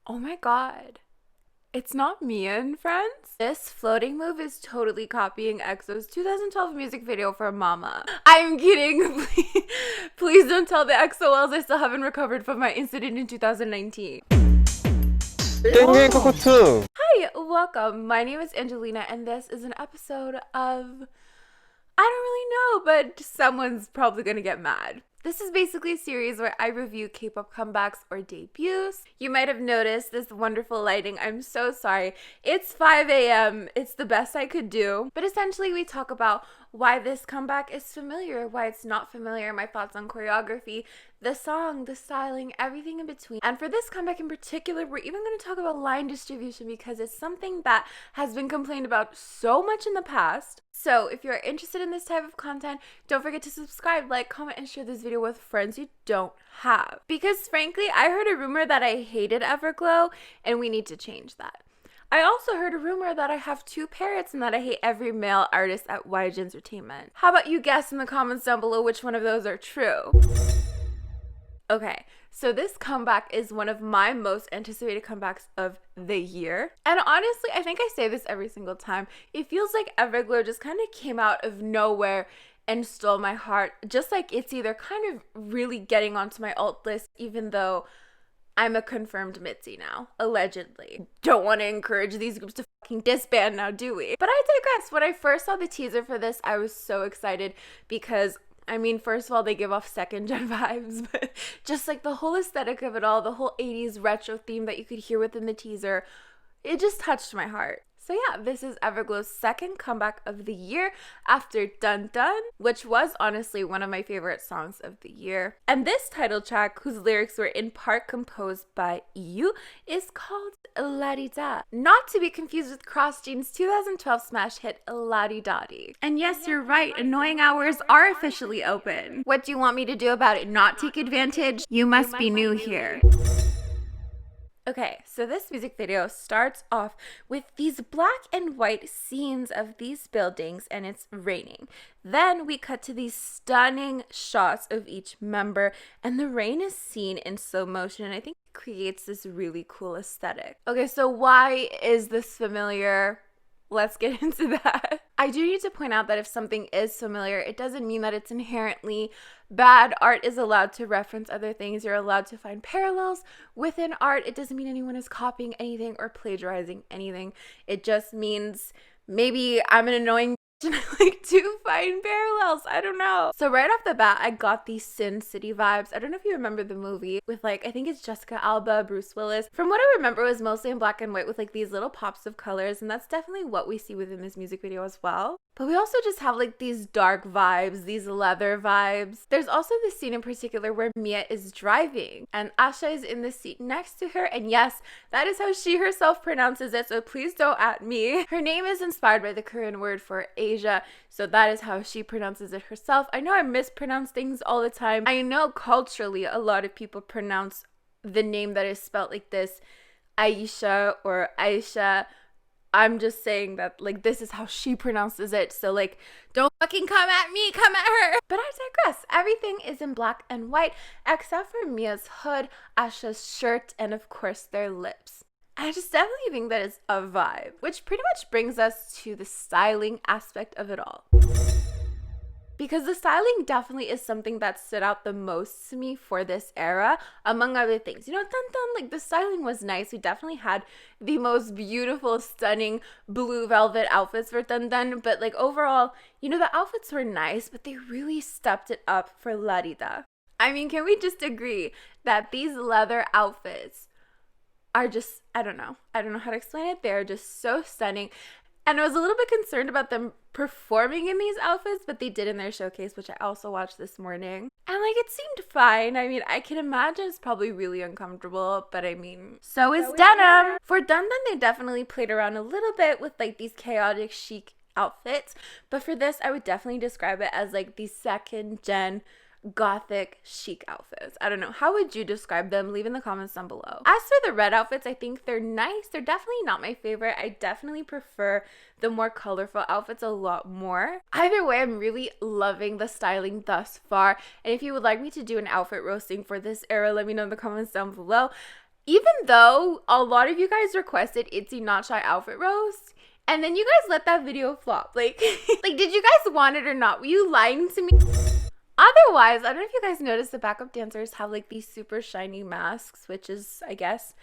Oh my god. It's not Mia and Friends. This floating move is totally copying EXO's 2012 music video for Mama. I'm kidding. Please don't tell the EXO-Ls I still haven't recovered from my incident in 2019. 땡땡 코코투. Hi, welcome. My name is Angelina, and this is an episode of... I don't really know, but someone's probably gonna get mad. This is basically a series where I review K-pop comebacks or debuts. You might have noticed this wonderful lighting. I'm so sorry. It's 5 a.m. It's the best I could do. But essentially, we talk about why this comeback is familiar, why it's not familiar, my thoughts on choreography, the song, the styling, everything in between. And for this comeback in particular, we're even going to talk about line distribution because it's something that has been complained about so much in the past. So if you're interested in this type of content, don't forget to subscribe, like, comment, and share this video with friends you don't have. Because frankly, I heard a rumor that I hated Everglow, and we need to change that. I also heard a rumor that I have two parrots and that I hate every male artist at YG Entertainment. How about you guess in the comments down below which one of those are true? Okay, so this comeback is one of my most anticipated comebacks of the year. And honestly, I think I say this every single time. It feels like Everglow just kind of came out of nowhere and stole my heart. Just like ITZY, they're kind of really getting onto my alt list, even though I'm a confirmed Mitzi now, allegedly. Don't want to encourage these groups to fucking disband now, do we? But I digress. When I first saw the teaser for this, I was so excited because, I mean, first of all, they give off second gen vibes, but just like the whole aesthetic of it all, the whole 80s retro theme that you could hear within the teaser, it just touched my heart. So yeah, this is Everglow's second comeback of the year after Dun Dun, which was honestly one of my favorite songs of the year. And this title track, whose lyrics were in part composed by EU, is called La Di Da. Not to be confused with Cross Jeans' 2012 smash hit La Di Da Di. And yes, you're right, annoying hours are officially open. What do you want me to do about it? Not take advantage? You must be new here. Okay, so this music video starts off with these black and white scenes of these buildings and it's raining. Then we cut to these stunning shots of each member and the rain is seen in slow motion and I think it creates this really cool aesthetic. Okay, so why is this familiar? Let's get into that. I do need to point out that if something is familiar, it doesn't mean that it's inherently bad. Art is allowed to reference other things. You're allowed to find parallels within art. It doesn't mean anyone is copying anything or plagiarizing anything. It just means maybe I'm an annoying and I like to find parallels. I don't know. So right off the bat, I got these Sin City vibes. I don't know if you remember the movie with I think it's Jessica Alba, Bruce Willis. From what I remember, it was mostly in black and white with these little pops of colors. And that's definitely what we see within this music video as well. But we also just have these dark vibes, these leather vibes. There's also this scene in particular where Mia is driving and Asha is in the seat next to her. And yes, that is how she herself pronounces it. So please don't at me. Her name is inspired by the Korean word for Asia. So that is how she pronounces it herself. I know I mispronounce things all the time. I know culturally a lot of people pronounce the name that is spelled like this, Aisha or Aisha. I'm just saying that this is how she pronounces it. So don't fucking come at me, come at her. But I digress. Everything is in black and white except for Mia's hood, Asha's shirt, and of course their lips. I just definitely think that it's a vibe, which pretty much brings us to the styling aspect of it all. Because the styling definitely is something that stood out the most to me for this era, among other things. You know, Dun Dun, the styling was nice. We definitely had the most beautiful, stunning blue velvet outfits for Dun Dun. But overall, the outfits were nice, but they really stepped it up for La Di Da. I mean, can we just agree that these leather outfits are just, I don't know how to explain it. They're just so stunning. And I was a little bit concerned about them performing in these outfits, but they did in their showcase, which I also watched this morning. And it seemed fine. I mean, I can imagine it's probably really uncomfortable, but I mean, so is denim. For Dun Dun, they definitely played around a little bit with these chaotic chic outfits. But for this, I would definitely describe it as the second gen gothic chic outfits. I don't know. How would you describe them? Leave in the comments down below. As for the red outfits, I think they're nice. They're definitely not my favorite. I definitely prefer the more colorful outfits a lot more. Either way, I'm really loving the styling thus far. And if you would like me to do an outfit roasting for this era, let me know in the comments down below. Even though a lot of you guys requested Itzy Not Shy outfit roast, and then you guys let that video flop. Like, like, did you guys want it or not? Were you lying to me? Otherwise, I don't know if you guys noticed the backup dancers have like these super shiny masks, which is, I guess,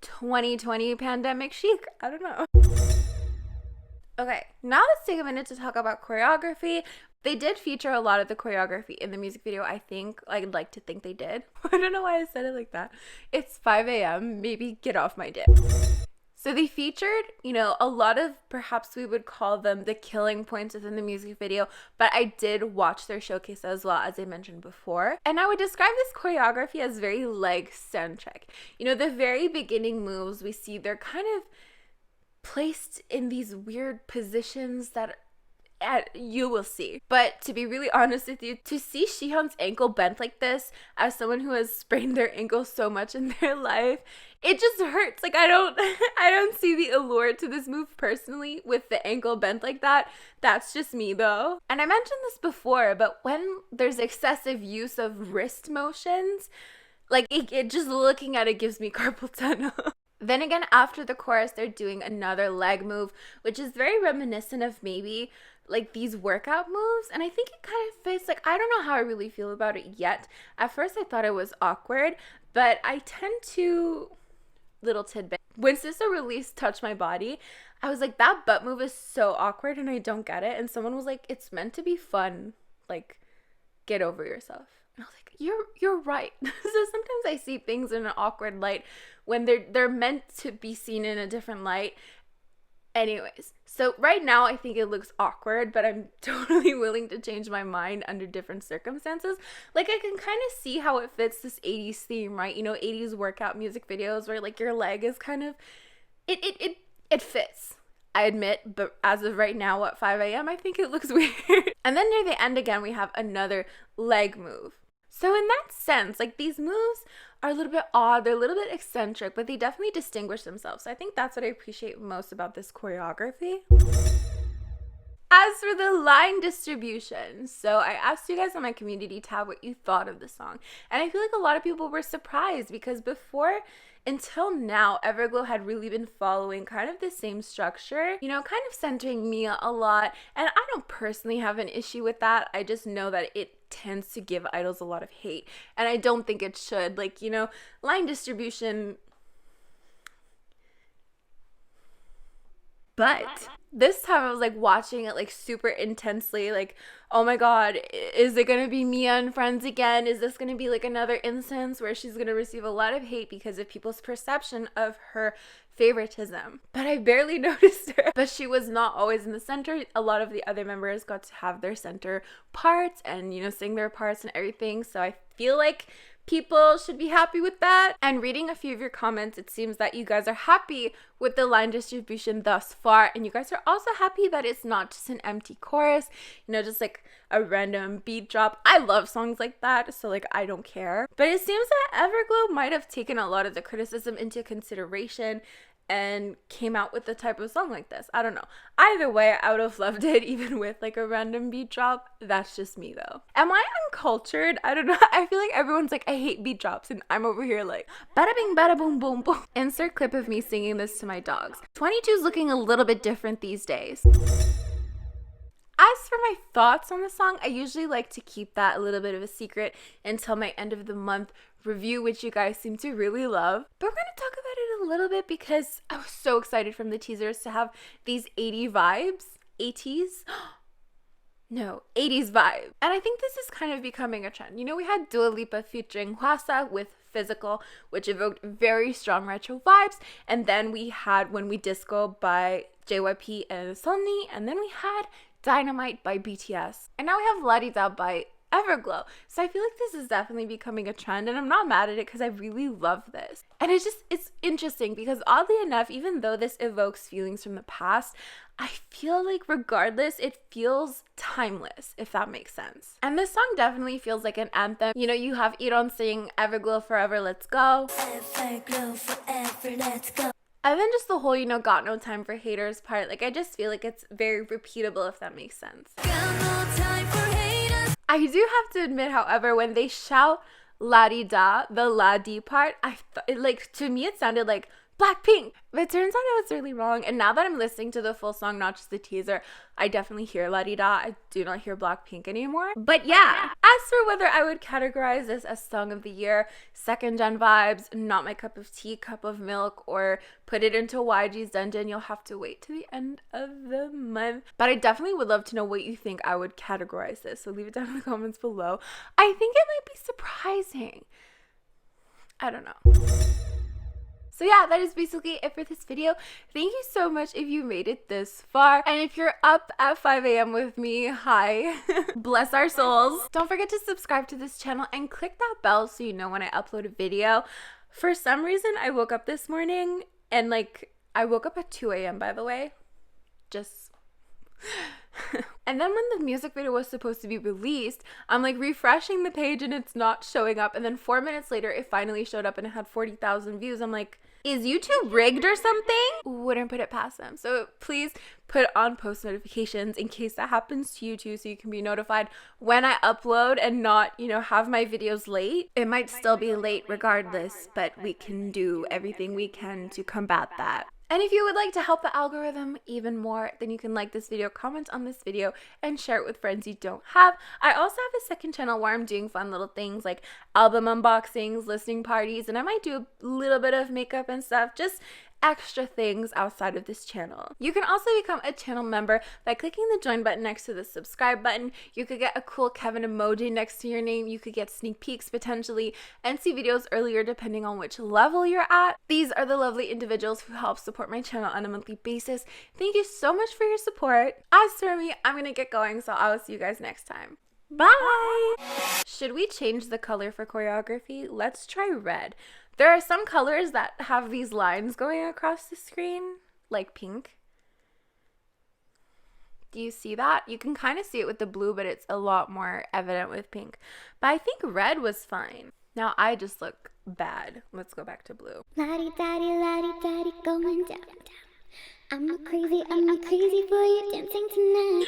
2020 pandemic chic. I don't know. Okay, now let's take a minute to talk about choreography. They did feature a lot of the choreography in the music video, I think. I'd like to think they did. I don't know why I said it like that. It's 5 a.m. Maybe get off my dick. So they featured, you know, a lot of, perhaps we would call them the killing points within the music video, but I did watch their showcase as well, as I mentioned before. And I would describe this choreography as very leg-centric. You know, the very beginning moves we see, they're kind of placed in these weird positions that you will see. But to be really honest with you, to see Shihyun's ankle bent like this, as someone who has sprained their ankle so much in their life, it just hurts. Like, I don't see the allure to this move personally with the ankle bent like that. That's just me though. And I mentioned this before, but when there's excessive use of wrist motions, like it just looking at it gives me carpal tunnel. Then again, after the chorus, they're doing another leg move, which is very reminiscent of maybe like these workout moves. And I think it kind of fits. Like, I don't know how I really feel about it yet. At first, I thought it was awkward, but I tend to... Little tidbit. When Sister released Touch My Body, I was like, that butt move is so awkward and I don't get it. And someone was like, it's meant to be fun. Like, get over yourself. And I was like, you're right. So sometimes I see things in an awkward light when they're meant to be seen in a different light. Anyways, so right now I think it looks awkward, but I'm totally willing to change my mind under different circumstances. Like, I can kind of see how it fits this 80s theme, right? You know, 80s workout music videos where like your leg is kind of it fits. I admit, but as of right now at 5 a.m., I think it looks weird. And then near the end again, we have another leg move. So in that sense, like, these moves are a little bit odd, they're a little bit eccentric, but they definitely distinguish themselves. So I think that's what I appreciate most about this choreography. As for the line distribution, so I asked you guys on my community tab what you thought of the song. And I feel like a lot of people were surprised because until now, Everglow had really been following kind of the same structure, you know, kind of centering Mia a lot. And I don't personally have an issue with that. I just know that it tends to give idols a lot of hate. And I don't think it should. Like, you know, line distribution. But this time I was like watching it like super intensely, like, oh my god, is it gonna be Mia and friends again? Is this gonna be like another instance where she's gonna receive a lot of hate because of people's perception of her favoritism? But I barely noticed her. But she was not always in the center. A lot of the other members got to have their center parts and, you know, sing their parts and everything. So I feel like people should be happy with that. And reading a few of your comments, it seems that you guys are happy with the line distribution thus far. And you guys are also happy that it's not just an empty chorus, you know, just like a random beat drop. I love songs like that, so like I don't care. But it seems that Everglow might have taken a lot of the criticism into consideration and came out with the type of song like this. I don't know. Either way, I would have loved it even with like a random beat drop. That's just me though. Am I uncultured? I don't know. I feel like everyone's like, I hate beat drops, and I'm over here like, bada bing, bada boom, boom, boom. Insert clip of me singing this to my dogs. 22's looking a little bit different these days. As for my thoughts on the song, I usually like to keep that a little bit of a secret until my end of the month review, which you guys seem to really love. But we're going to talk about it a little bit because I was so excited from the teasers to have these 80 vibes. 80s? No, 80s vibe. And I think this is kind of becoming a trend. You know, we had Dua Lipa featuring Hwasa with Physical, which evoked very strong retro vibes. And then we had When We Disco by JYP and Sunny. And then we had Dynamite by BTS. And now we have La Di Da by Everglow. So I feel like this is definitely becoming a trend, and I'm not mad at it because I really love this. And it's interesting because oddly enough, even though this evokes feelings from the past, I feel like regardless, it feels timeless, if that makes sense. And this song definitely feels like an anthem. You know, you have Iron sing Everglow Forever, Let's Go. Everglow Forever, Let's Go. And then just the whole, you know, got no time for haters part. Like, I just feel like it's very repeatable, if that makes sense. Got no time for haters. I do have to admit, however, when they shout la-di-da, the la-di part, like, to me it sounded like Blackpink, but it turns out I was really wrong. And now that I'm listening to the full song, not just the teaser, I definitely hear la-di-da. I do not hear Blackpink anymore. But yeah, as for whether I would categorize this as Song of the Year, second gen vibes, not my cup of tea, cup of milk, or put it into YG's Dungeon, you'll have to wait to the end of the month. But I definitely would love to know what you think I would categorize this, so leave it down in the comments below. I think it might be surprising. I don't know. So yeah, that is basically it for this video. Thank you so much if you made it this far. And if you're up at 5 a.m. with me, hi. Bless our souls. Don't forget to subscribe to this channel and click that bell so you know when I upload a video. For some reason, I woke up this morning and I woke up at 2 a.m. by the way. Just... And then when the music video was supposed to be released, I'm refreshing the page and it's not showing up. And then 4 minutes later, it finally showed up and it had 40,000 views. I'm like, is YouTube rigged or something? Wouldn't put it past them. So please put on post notifications in case that happens to you too, so you can be notified when I upload and not, have my videos late. It might still be late regardless, but we can do everything we can to combat that. And if you would like to help the algorithm even more, then you can like this video, comment on this video, and share it with friends you don't have. I also have a second channel where I'm doing fun little things like album unboxings, listening parties, and I might do a little bit of makeup and stuff, just extra things outside of this channel. You can also become a channel member by clicking the join button next to the subscribe button. You could get a cool Kevin emoji next to your name. You could get sneak peeks potentially and see videos earlier depending on which level you're at. These are the lovely individuals who help support my channel on a monthly basis. Thank you so much for your support. As for me, I'm gonna get going, so I will see you guys next time. Bye! Should we change the color for choreography? Let's try red. There are some colors that have these lines going across the screen, like pink. Do you see that? You can kind of see it with the blue, but it's a lot more evident with pink. But I think red was fine. Now I just look bad. Let's go back to blue. La-di-da-di, going down, down. I'm not crazy for you dancing tonight.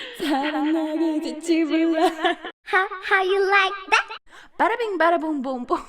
How you like that? Bada bing, bada boom, boom, boom.